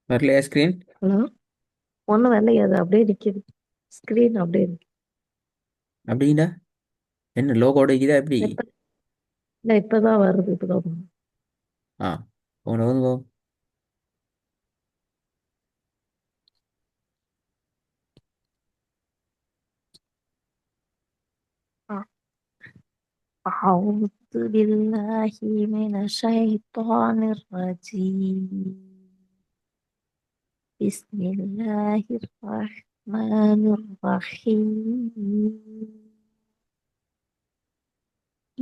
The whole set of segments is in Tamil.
வரலையா ஸ்கிரீன்? ஹலோ. ஒன்றும் வரலையே, அது அப்படியே நிற்கிது. ஸ்க்ரீன் அப்படியே இருக்கு. அப்படின்னா என்ன லோகோட இருக்குதா எப்படி? இப்ப இல்லை, இப்பதான் வருது, இப்பதான் வருது. ஆ, உன வந்து آه. أعوذ بالله من الشيطان الرجيم. بسم الله الرحمن الرحيم.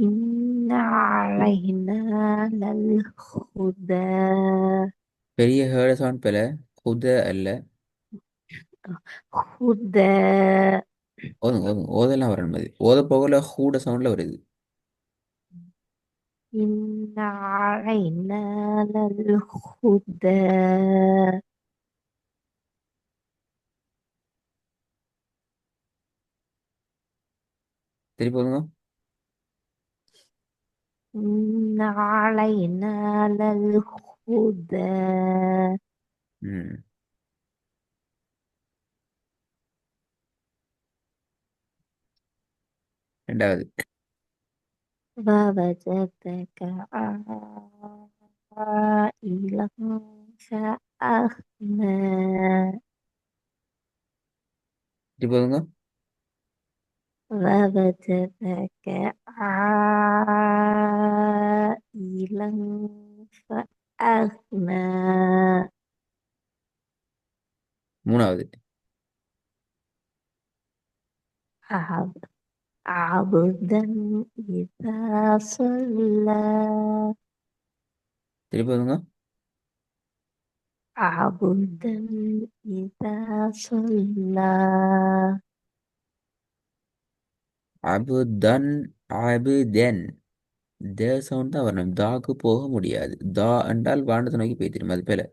إن علينا للهدى. பெரிய ஹேர்ட சவுண்ட் பெல குத அல்ல. هدى. ஓதுங்க ஓதுங்க, ஓதெல்லாம் வரணும். மாதிரி ஓத போகல ஹூட சவுண்ட்ல வருது. إن علينا للهدى. திருப்பி ஓதுங்க. إن علينا للهدى. ம். ரெண்டாவது. ووجدك عائلا فأغنى. திருப்பி ஓதுங்க. ووجدك عائلا فأغنى. மூணாவது. عب- عبدا إذا صلى. திருப்பி ஓதுங்க. عبدا إذا صلى. அபுதன். அபுதென். த சவுண்ட் தான் வரணும், தாக்கு போக முடியாது. தா என்றால் வானத்தை நோக்கி போய் திரும்ப அது பேல.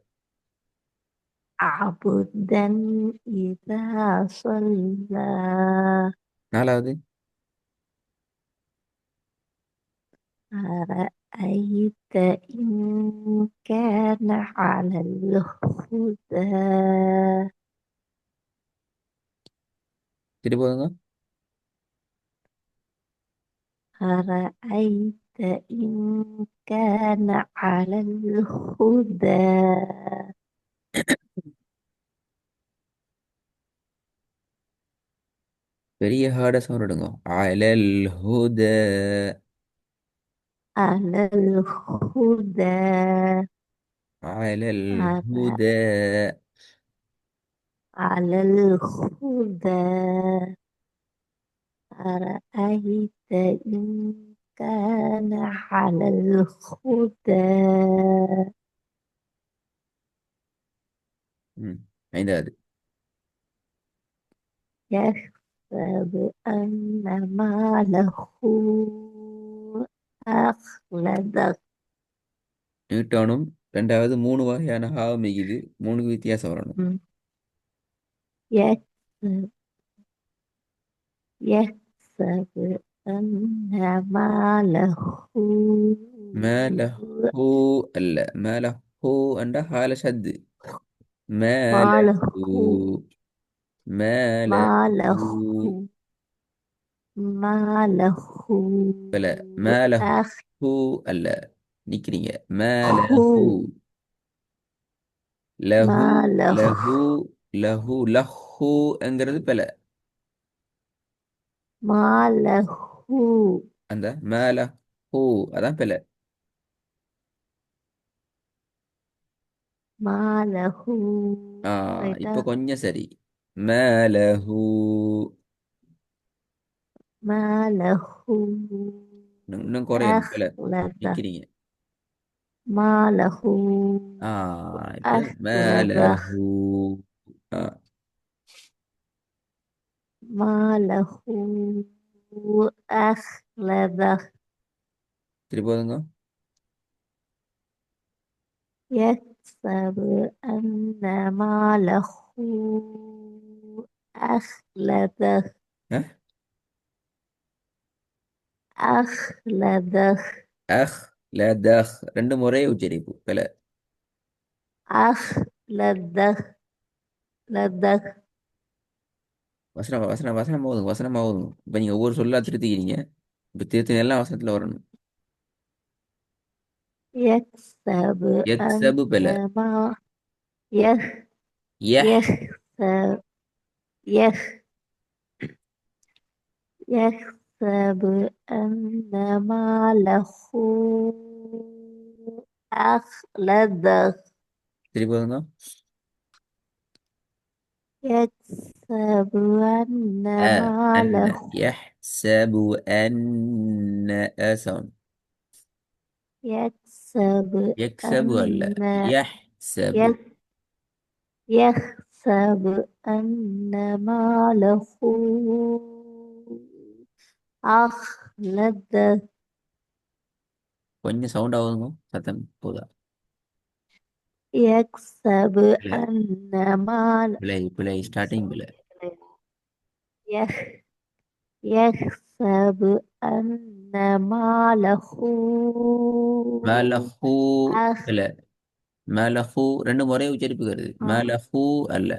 عبدا إذا صلى. நாலாவது. أرأيت إن كان على الهدى. திருப்பி ஓதுங்க. أرأيت إن كان على الهدى. பெரிய ஹேர்ட சவுண்ட் எடுங்க. அலல் ஹுத. على الهدى. அலல் أر- ஹுத. على الهدى. أرأيت إن كان على الهدى. ம். ஐந்தாவது. يحسب أن ماله أخلده. நியூட்டனும் ரெண்டாவது மூணு வகையான ஹாவம் மிகுது. மூணுக்கு வித்தியாசம் வரணும். يحسب يحسب أن ماله மேலஹூ அல்ல, மேலஹூ என்ற ஹால ஷத்து. ماله மேலஹூ. ماله மேலஹூ. ماله பல. أخ மேலஹூ அல்ல, நிக்கிறீங்க. هو மேலஹூ. லஹூ. ماله லஹூ. லஹூ லஹூ என்கிறது பல. ماله அந்த மேலஹூ அதான் பல. ماله. ஆ, ரைட்டா. இப்ப கொஞ்சம் சரி. மேலஹூ. ماله இன்னும் குறையணும் பல. أخلده. நிக்கிறீங்க. ماله ஆ, இப்ப أخلده. மேலஹூ. ஆ, ماله أخلده. திருப்பி போதுங்க. يحسب أن ماله أخلده. أخلده. அஹ் ல தஹ் ரெண்டு முறை உச்சரிப்பு பல. லத்தஹ் லத்தஹ் வசனம் வசனம் வசனம் போதும் வசனம் போதும். இப்போ நீங்கள் ஒவ்வொரு சொல்லா திருத்திக்கிறீங்க. இப்போ திருத்தின எல்லாம் வசனத்தில் வரணும். யக்ஸபு எக்ஸபு பெல. அன்னமா யஹ் யஹ் யஹ்ஸ யஹ் யஹ்ஸபு அன்னமா லஹு அஹ்லதஹ் திருப்பி வருங்க. யக்ஸபு அ அன்னமா அன்ன லஹு யஹ்சபு அன்ன சவுண்ட். யக்ஸபு எக்ஸபு அல்ல, அன்ன யஹ்சபு. யஹ் يحسب أن ماله أخلده கொஞ்சம் சவுண்ட் ஆகுதுங்க, சத்தம் போதா? يحسب பிழை أن ماله பிழை பிழை ஸ்டார்டிங் பிழை. يح- يحسب أن ماله மலஹூ أخ பிழை. மலஹூ ரெண்டு முறை உச்சரிப்புகிறது. மலஹூ அல்ல.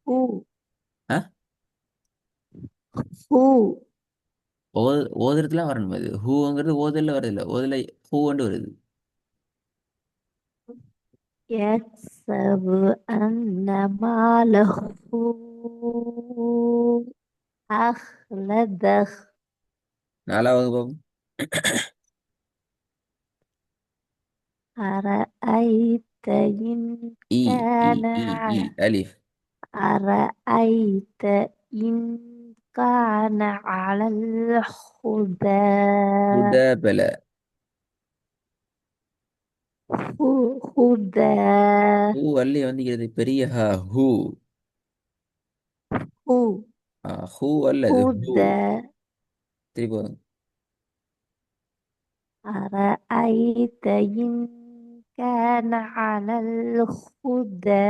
هو ஆ هو ஓதுறதுலாம் வரணும். அது ஹூங்கிறது ஓதல்ல வரதில்ல, ஓதல ஹூண்டு வருது. يحسب أن ماله أخلده நாலாவது பாபு. أرأيت إن இ இ كان இ இ அலிஃப். أرأيت إن كان على الهدى ஹுத பிழை. هدى ஹூ அல்லி வந்துக்கிறது பெரிய ஹா ஹூ. هو- ஹூ அல்ல, அது ஹூ. هدى திருப்பி வரும். أرأيت إن كان على الهدى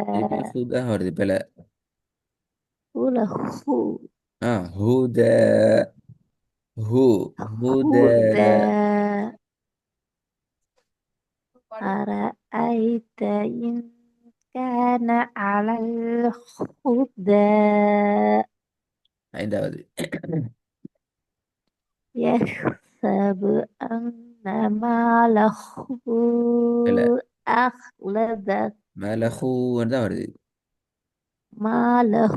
திருப்பி ஹுதா வருது பிழை. قول هو ஹூத ஹூ ஹூத. هدى أرأيت إن كان على الهدى ஐந்தாவது. يحسب أن ماله பிழை. أخلده மலஹூ தான் வருது. ماله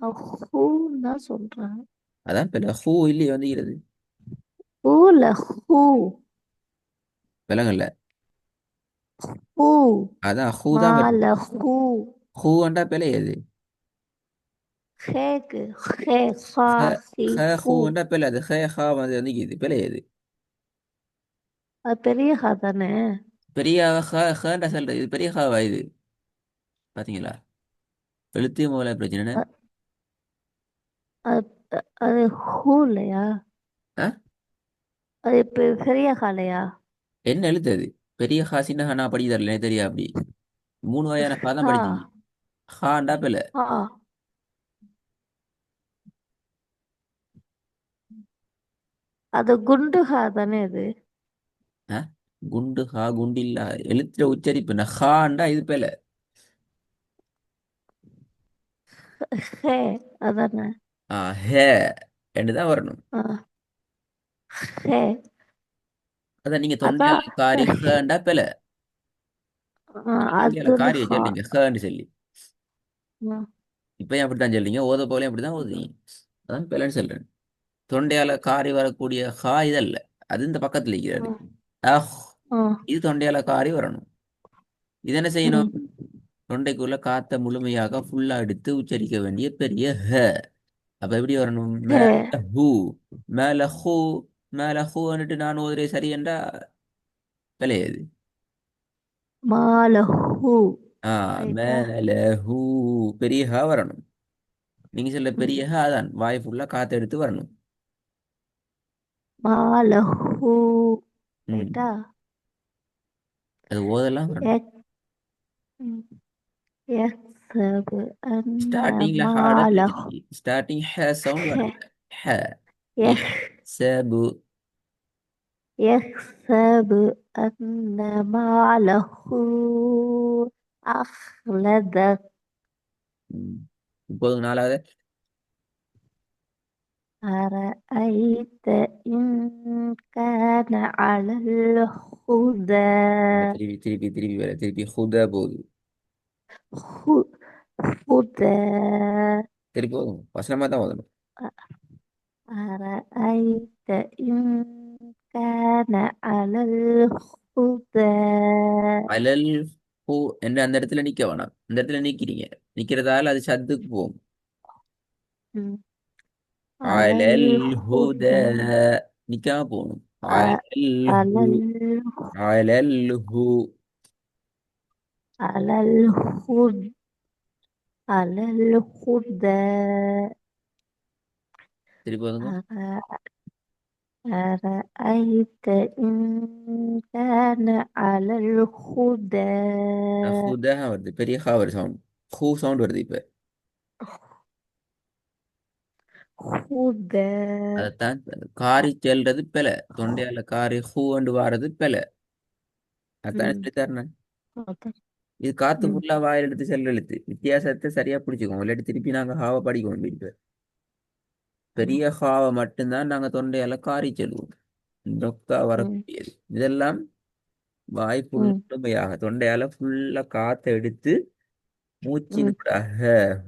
أخونا சொல்றான் அதான் பிழை. ஹூ இல்லி வந்துக்கிறது. له விலங்கல்ல. هو அதான் ஹூ தான் வருது. ماله ஹூண்டா பிழை எது? خيك خي ஹ خاخي ஹ هو ஹூண்டா பிழை. அது ஹே ஹா வந்து வந்துக்கிறது பிழை எது? அது பெரிய ஹா தானே பெரிய ஹேண்டா சொல்றது, இது பெரிய ஹாவா இது? பாத்தீங்களா? எழுத்து மூல பிரச்சனை. அ- அது அது ஹூ இல்லையா ஆ அது பெரிய ஹாலையா என்ன எழுத்து அது? பெரிய ஹா சின்ன ஹா நான் படிக்க தரல, எனக்கு தெரியா அப்படி. மூணு வகையான ஹா தான் ஹா படிச்சீங்க. ஹாண்டா பிழை. ஹா அது குண்டு ஹா தானே அது ஆ குண்டு ஹா குண்டு இல்ல, எழுத்துல உச்சரிப்பு ஹாண்டா இது பிழை. ஹே அதானே ஹே என்று தான் வரணும். ஆ, ஹே அதான் நீங்க அதான் தொண்டையால காரி ஹேண்டா பிழை. அது தொண்டையால வந்து காரி ஹா வச்சிருந்தீங்க ஹேன்னு சொல்லி. ஆ, இப்பயும் அப்படித்தான் சொல்றீங்க, ஓத போலே அப்படிதான் ஓதுவீங்க. அதான் பிழைன்னு சொல்றேன். தொண்டையால காரி வரக்கூடிய ஹா இதல்ல, அது இந்த பக்கத்துல இருக்கிறாரு. ஆ, அஹ் ஆ, இது தொண்டையால காரி வரணும். இது என்ன செய்யணும்? ம், தொண்டைக்குள்ள காத்த முழுமையாக ஃபுல்லா எடுத்து உச்சரிக்க வேண்டிய பெரிய ஹ. அப்ப எப்படி வரணும்? ஹே மேல ஹூ. மேல ஹூ. மேல ஹூன்னுட்டு நான் ஓதுறே சரி என்றா விளையாது. மாலஹூ ஆ ரைட்டா மேல ஹூ. பெரிய ஹ வரணும். நீங்க சொல்ல ம், பெரிய ஹ தான் வாய் ஃபுல்லா காத்து எடுத்து வரணும். மாலஹூ ரைட்டா ம் அது ஓதெல்லாம் வரணும். எக் ம், யஹ்சபு அன்ன ஸ்டார்டிங்ல ஹார்டா மாலஹூ பிரிக்கணும். ஸ்டார்டிங் ஹே சவுண்ட் ஹே வரல. ஹ. யஹ் யஹ்சபு. يحسب أن ماله أخلده. ம். இப்போது நாலாவது. أرأيت إن كان على الهدى. திருப்பி திருப்பி திருப்பி வர திருப்பி ஹுதா போகுது. هو- هدى. திருப்பி போதும் வசனமா தான் ஓதணும். أرأيت إن كان على الهدى. அலல் ஹூ என்று அந்த இடத்துல நிக்க வேணாம். இந்த இடத்துல நிக்கிறீங்க. நிக்கிறதால அது சத்துக்கு போகும். م. على அலல் ஹுத الهدى. நிக்காம போகணும். أ- அலல் على ஹு ال- அலல் ஹு على الهدى. على الهدى. திருப்பி வந்துங்க. أرأيت إن كان على الهدى. ஹுதா வருது. பெரிய ஹா வருது சவுண்ட். ஹூ சவுண்ட் வருது இப்ப. هدى. அதைத்தான் காரி செல்றது பெல. தொண்டையால காரி ஹூ அண்டு வாரது பெல. அதான் ம். சொல்லி தரேன். ஓகே. இது காத்து ம். ஃபுல்லா வாயில் எடுத்து செல்ல எழுத்து. வித்தியாசத்தை சரியா பிடிச்சிக்கோங்க. இல்லாட்டி திருப்பி நாங்க ஹாவை படிக்கணும் வீட்டு. ம். பெரிய ஹாவை மட்டும்தான் நாங்க தொண்டையால காரி செல்வோம். நொக்கா ம். வரக்கூடியது இதெல்லாம் வாய் ம். ஃபுல்லுமையாக தொண்டையால ஃபுல்லா காத்தை எடுத்து மூச்சின் ம். கூட ஹ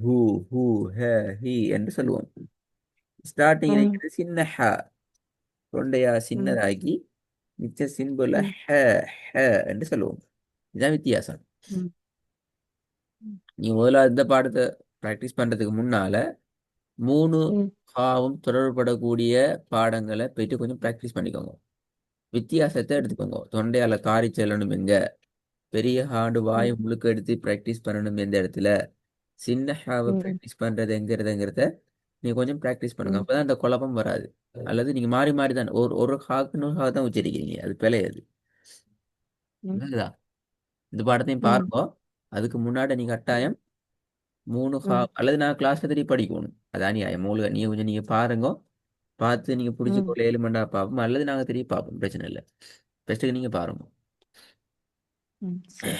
ஹூ ஹூ ஹ ஹி என்று சொல்லுவோம். ஸ்டார்டிங்ல ம். இருக்கிறது சின்ன ஹ. தொண்டையா ம். சின்னதாக்கி மிச்ச சின்புல ம். ஹ ஹ என்று சொல்லுவோம். இதுதான் வித்தியாசம். ம். ம். நீ முதல்ல இந்த பாடத்தை ப்ராக்டிஸ் பண்றதுக்கு முன்னால மூணு ம். ஹாவும் தொடர்படக்கூடிய பாடங்களை போயிட்டு கொஞ்சம் ப்ராக்டிஸ் பண்ணிக்கோங்க. வித்தியாசத்தை எடுத்துக்கோங்க. தொண்டையால காரி செல்லணும் எங்க, பெரிய ஹார்டு வாய் ம். முழுக்க எடுத்து ப்ராக்டிஸ் பண்ணணும் எந்த இடத்துல, சின்ன ஹாவை ம். ப்ராக்டிஸ் பண்றது எங்கிறதுங்கிறத நீங்க கொஞ்சம் ப்ராக்டிஸ் பண்ணுங்க. ம். அப்பதான் அந்த குழப்பம் வராது. அல்லது நீங்க மாறி மாறி தான் ஒரு ஒரு ஹாக்கு இன்னொரு ஹா தான் உச்சரிக்கிறீங்க. அது பிழையாது. ம். புரியுதா? இந்த பாடத்தையும் ம். பாருங்க. அதுக்கு முன்னாடி நீங்க ம். கட்டாயம் மூணு ஹா ம். அல்லது நான் கிளாஸ்ல திருப்பி படிக்கணும். அதான் நியாயம். மூணு நீங்க கொஞ்சம் நீங்க பாருங்க. பார்த்து நீங்க ம். பிடிச்சிக்கொள்ள 7 மணி நேரம் பார்ப்போம். அல்லது நாங்க திருப்பி பார்ப்போம். பிரச்சனை இல்லை. ஃபர்ஸ்ட்டுக்கு நீங்க பாருங்க. ம். சரி.